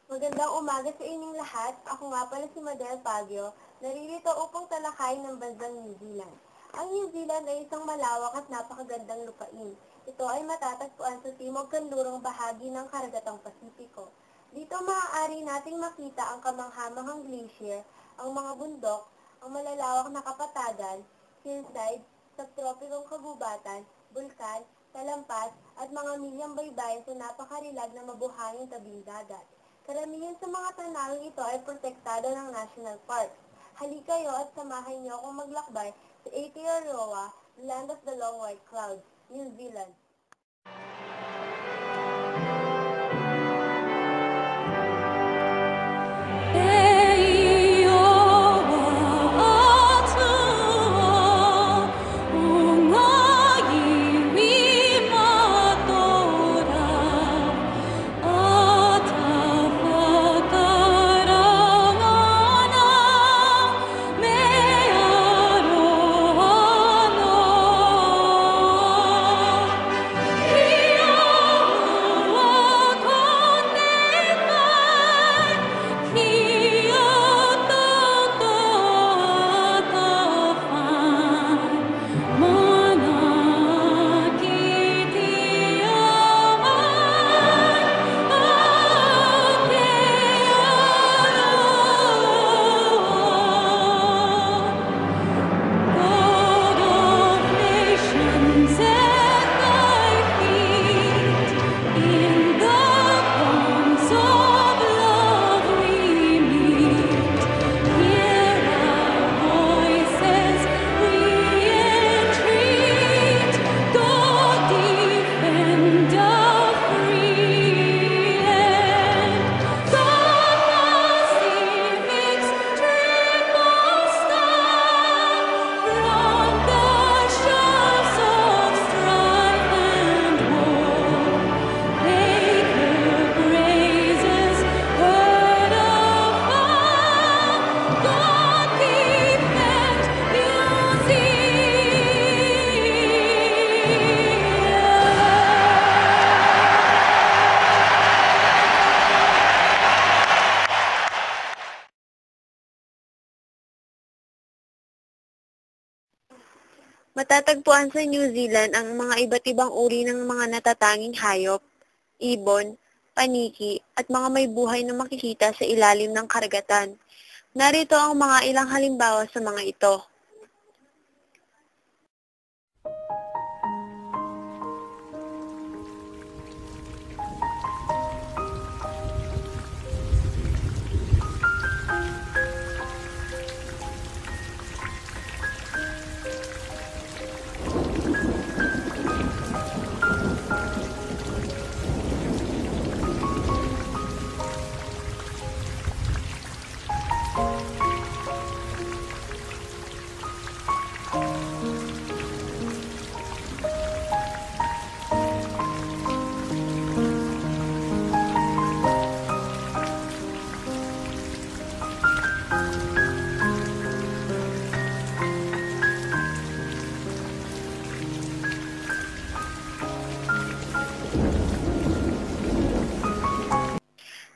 Magandang umaga sa inyong lahat. Ako nga pala si Madel Baguio, naririto upang talakayin ng bansang New Zealand. Ang New Zealand ay isang malawak at napakagandang lupain. Ito ay matatagpuan sa timog kanlurang bahagi ng karagatang Pasipiko. Dito maaari nating makita ang kamanghamanghang glacier, ang mga bundok, ang malalawak na kapatagan, hillside, subtropikong kagubatan, bulkan, talampas, at mga milyang baybayin sa napakarilag na mabuhaying tabing dagat. Karamihan sa mga tanawin ito ay protektado ng National Park. Halika kayo at samahan niyo akong maglakbay sa Aotearoa, Land of the Long White Clouds, New Zealand. Matatagpuan sa New Zealand ang mga iba't ibang uri ng mga natatanging hayop, ibon, paniki, at mga may buhay na makikita sa ilalim ng karagatan. Narito ang mga ilang halimbawa sa mga ito.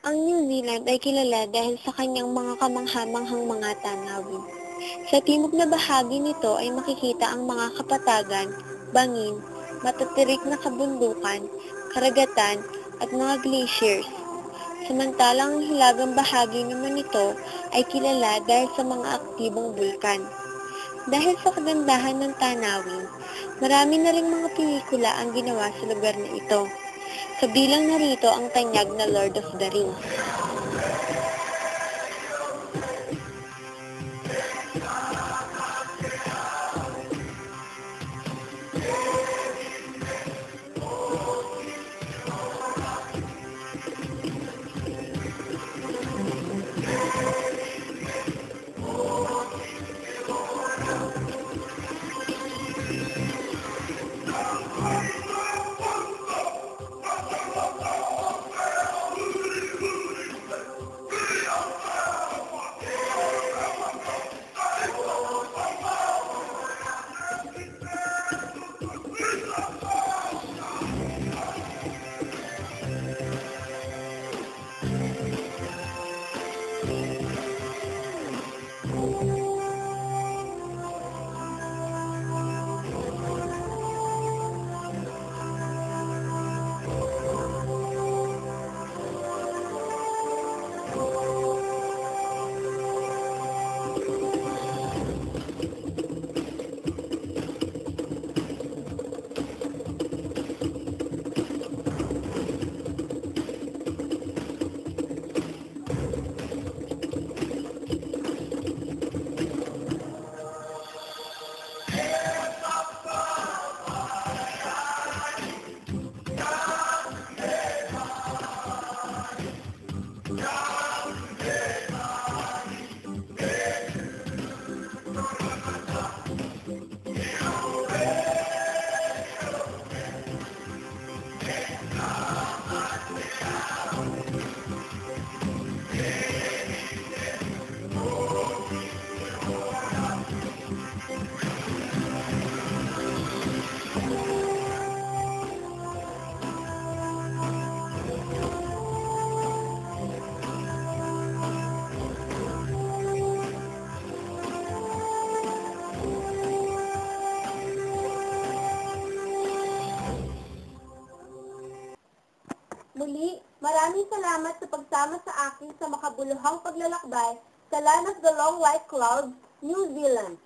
Ang New Zealand ay kilala dahil sa kanyang mga kamanghamanghang mga tanawin. Sa timog na bahagi nito ay makikita ang mga kapatagan, bangin, matatirik na kabundukan, karagatan, at mga glaciers. Samantalang ang hilagang bahagi naman nito ay kilala dahil sa mga aktibong bulkan. Dahil sa kagandahan ng tanawin, marami na ring mga pelikula ang ginawa sa lugar na ito. Kabilang narito ang tanyag na Lord of the Rings. Maraming salamat sa pagsama sa akin sa makabuluhang paglalakbay sa Land of the Long White Clouds, New Zealand.